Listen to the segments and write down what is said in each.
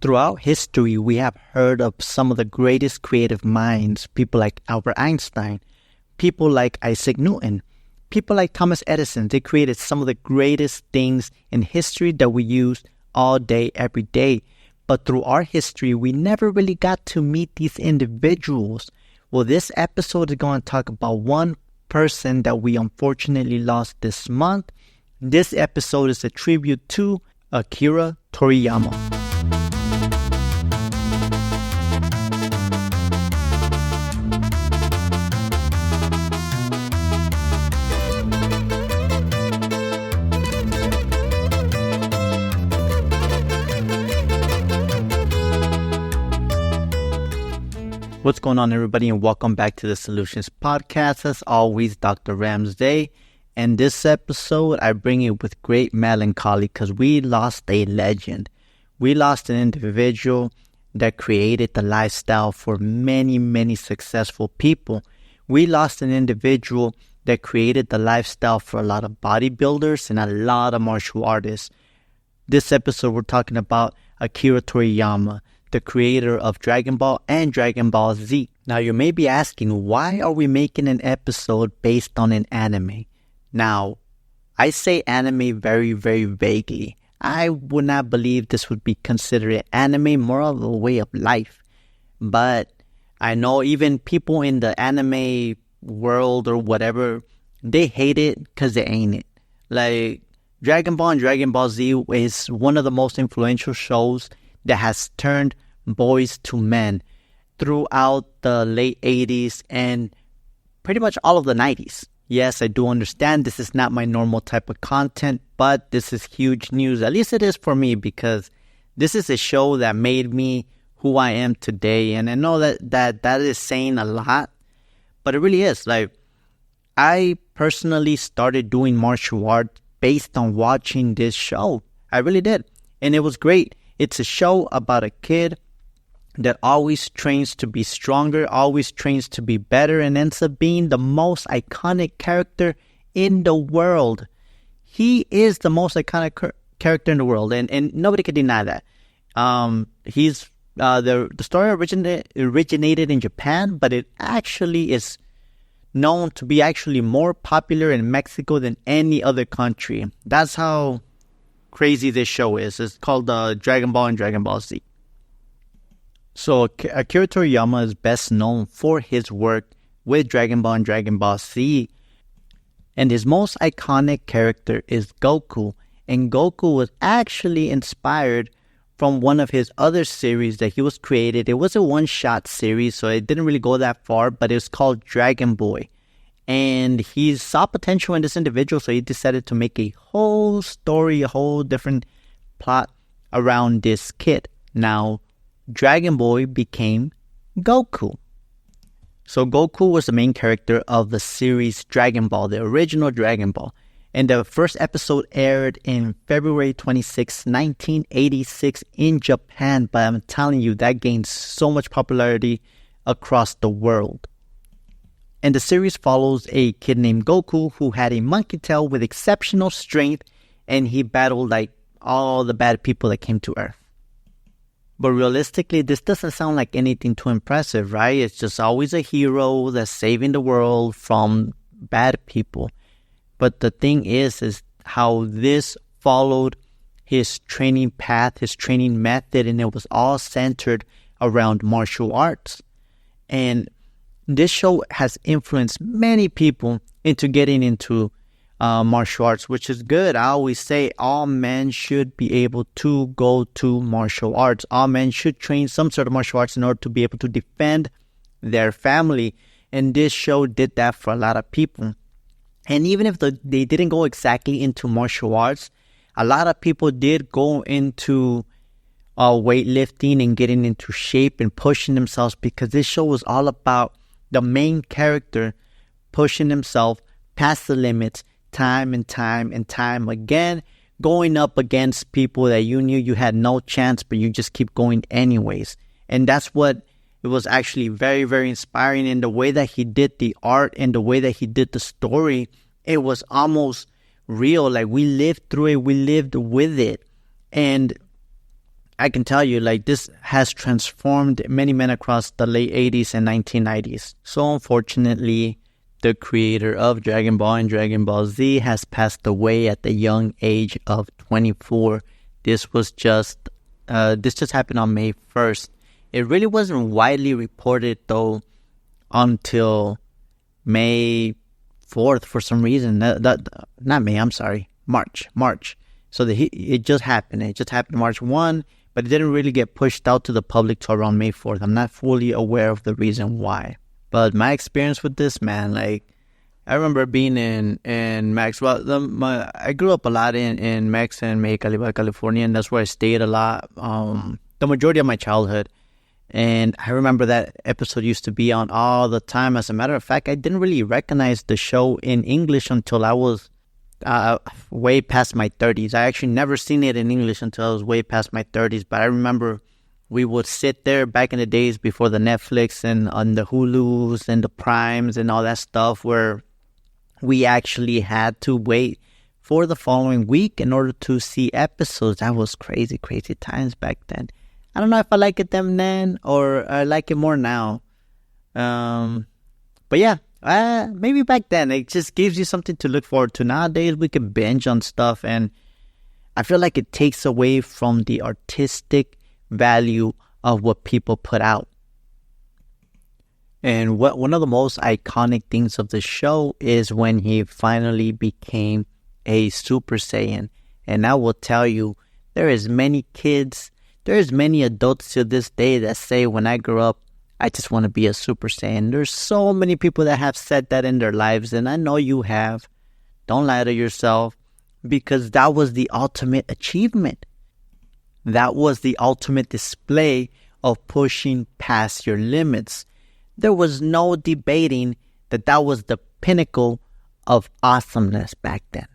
Throughout history, we have heard of some of the greatest creative minds, people like Albert Einstein, people like Isaac Newton, people like Thomas Edison. They created some of the greatest things in history that we use all day, every day. But through our history, we never really got to meet these individuals. Well, this episode is going to talk about one person that we unfortunately lost this month. This episode is a tribute to Akira Toriyama. What's going on, everybody, and welcome back to the Solutions Podcast. As always, Dr. Ramsday. And this episode, I bring it with great melancholy because we lost a legend. We lost an individual that created the lifestyle for many, many successful people. We lost an individual that created the lifestyle for a lot of bodybuilders and a lot of martial artists. This episode, we're talking about Akira Toriyama, the creator of Dragon Ball and Dragon Ball Z. Now, you may be asking, why are we making an episode based on an anime? Now, I say anime very, very vaguely. I would not believe this would be considered anime, more of a way of life. But I know even people in the anime world or whatever, they hate it because they ain't it. Like, Dragon Ball and Dragon Ball Z is one of the most influential shows that has turned boys to men throughout the late 80s and pretty much all of the 90s. Yes, I do understand this is not my normal type of content, but this is huge news. At least it is for me, because this is a show that made me who I am today. And I know that is saying a lot, but it really is. Like, I personally started doing martial art based on watching this show. I really did. And it was great. It's a show about a kid that always trains to be stronger, always trains to be better, and ends up being the most iconic character in the world. He is the most iconic character in the world, and nobody can deny that. He's the story originated in Japan, but it actually is known to be actually more popular in Mexico than any other country. That's how crazy this show is. It's called Dragon Ball and Dragon Ball Z. So Akira Toriyama is best known for his work with Dragon Ball and Dragon Ball Z. And his most iconic character is Goku. And Goku was actually inspired from one of his other series that he was created. It was a one-shot series, so it didn't really go that far, but it was called Dragon Boy. And he saw potential in this individual, so he decided to make a whole story, a whole different plot around this kid. Now, Dragon Boy became Goku. So Goku was the main character of the series Dragon Ball, the original Dragon Ball. And the first episode aired in February 26, 1986 in Japan. But I'm telling you, that gained so much popularity across the world. And the series follows a kid named Goku who had a monkey tail with exceptional strength, and he battled like all the bad people that came to Earth. But realistically, this doesn't sound like anything too impressive, right? It's just always a hero that's saving the world from bad people. But the thing is how this followed his training path, his training method, and it was all centered around martial arts. And this show has influenced many people into getting into martial arts, which is good. I always say all men should be able to go to martial arts. All men should train some sort of martial arts in order to be able to defend their family. And this show did that for a lot of people. And even if they didn't go exactly into martial arts, a lot of people did go into weightlifting and getting into shape and pushing themselves, because this show was all about the main character pushing himself past the limits time and time and time again, going up against people that you knew you had no chance, but you just keep going anyways. And that's what it was actually very, very inspiring. In the way that he did the art and the way that he did the story, it was almost real. Like, we lived through it, we lived with it. And I can tell you, like, this has transformed many men across the late 80s and 1990s. So unfortunately, the creator of Dragon Ball and Dragon Ball Z has passed away at the young age of 24. This just happened on May 1st. It really wasn't widely reported, though, until May 4th for some reason. March. So it just happened. It just happened March 1, but it didn't really get pushed out to the public till around May 4th. I'm not fully aware of the reason why. But my experience with this, man, like, I remember being in Mex. Well, I grew up a lot in Mex and Mexicali, California, and that's where I stayed a lot, the majority of my childhood. And I remember that episode used to be on all the time. As a matter of fact, I didn't really recognize the show in English until I was way past my 30s. I actually never seen it in English until I was way past my 30s. But I remember we would sit there back in the days before the Netflix and on the Hulus and the Primes and all that stuff, where we actually had to wait for the following week in order to see episodes. That was crazy times back then. I don't know if I like it then or I like it more now. But yeah, maybe back then it just gives you something to look forward to. Nowadays we can binge on stuff, and I feel like it takes away from the artistic value of what people put out. And one of the most iconic things of the show is when he finally became a Super Saiyan. And I will tell you, there's many adults to this day that say, when I grow up, I just want to be a Super Saiyan. There's so many people that have said that in their lives, and I know you have. Don't lie to yourself, because that was the ultimate achievement. That was the ultimate display of pushing past your limits. There was no debating that was the pinnacle of awesomeness back then.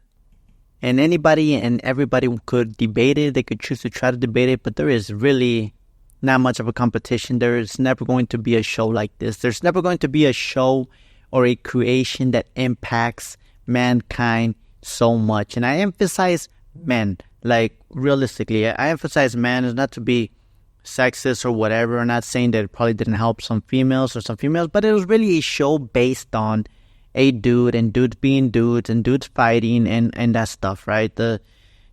And anybody and everybody could debate it. They could choose to try to debate it, but there is really not much of a competition. There is never going to be a show like this. There's never going to be a show or a creation that impacts mankind so much. And I emphasize men. Like, realistically, I emphasize men is not to be sexist or whatever. I'm not saying that it probably didn't help some females, but it was really a show based on a dude and dudes being dudes and dudes fighting and that stuff, right? They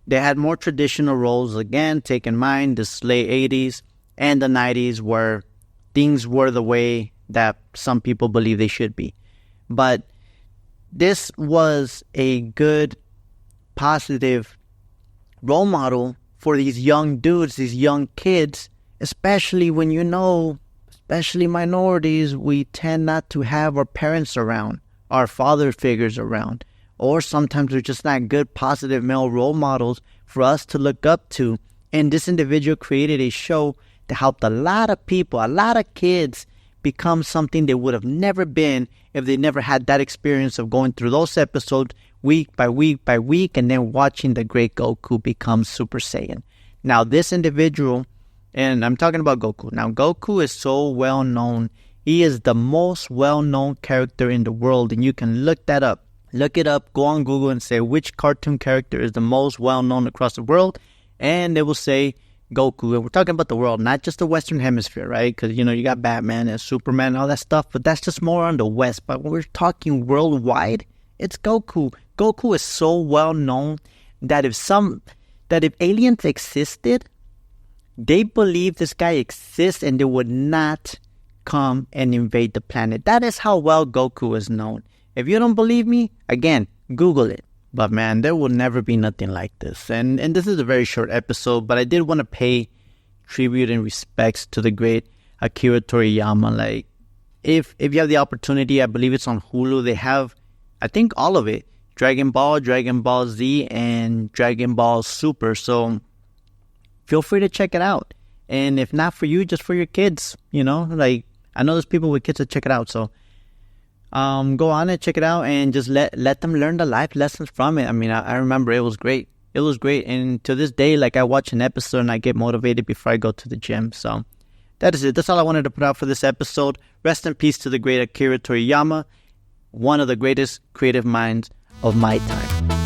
had more traditional roles, again, take in mind the late 80s and the 90s, where things were the way that some people believe they should be. But this was a good, positive role model for these young dudes, these young kids, especially when especially minorities, we tend not to have our parents around, our father figures around, or sometimes we're just not good, positive male role models for us to look up to. And this individual created a show that helped a lot of people, a lot of kids, become something they would have never been if they never had that experience of going through those episodes week by week by week and then watching the great Goku become Super Saiyan. Now, this individual, and I'm talking about Goku. Now, Goku is so well known. He is the most well-known character in the world, and you can look that up. Look it up, go on Google and say which cartoon character is the most well-known across the world, and they will say Goku. And we're talking about the world, not just the Western Hemisphere, right? Because, you got Batman and Superman and all that stuff, but that's just more on the West. But when we're talking worldwide, it's Goku. Goku is so well-known that if aliens existed, they believe this guy exists and they would not come and invade the planet. That is how well Goku is known. If you don't believe me, again, Google it. But man, there will never be nothing like this. And this is a very short episode, but I did want to pay tribute and respects to the great Akira Toriyama. Like, if you have the opportunity, I believe it's on Hulu. They have, I think, all of it. Dragon Ball, Dragon Ball Z, and Dragon Ball Super. So feel free to check it out. And if not for you, just for your kids, like, I know there's people with kids that check it out. So go on and check it out and just let them learn the life lessons from it. I mean, I remember it was great. It was great. And to this day, like, I watch an episode and I get motivated before I go to the gym. So that is it. That's all I wanted to put out for this episode. Rest in peace to the great Akira Toriyama, one of the greatest creative minds of my time.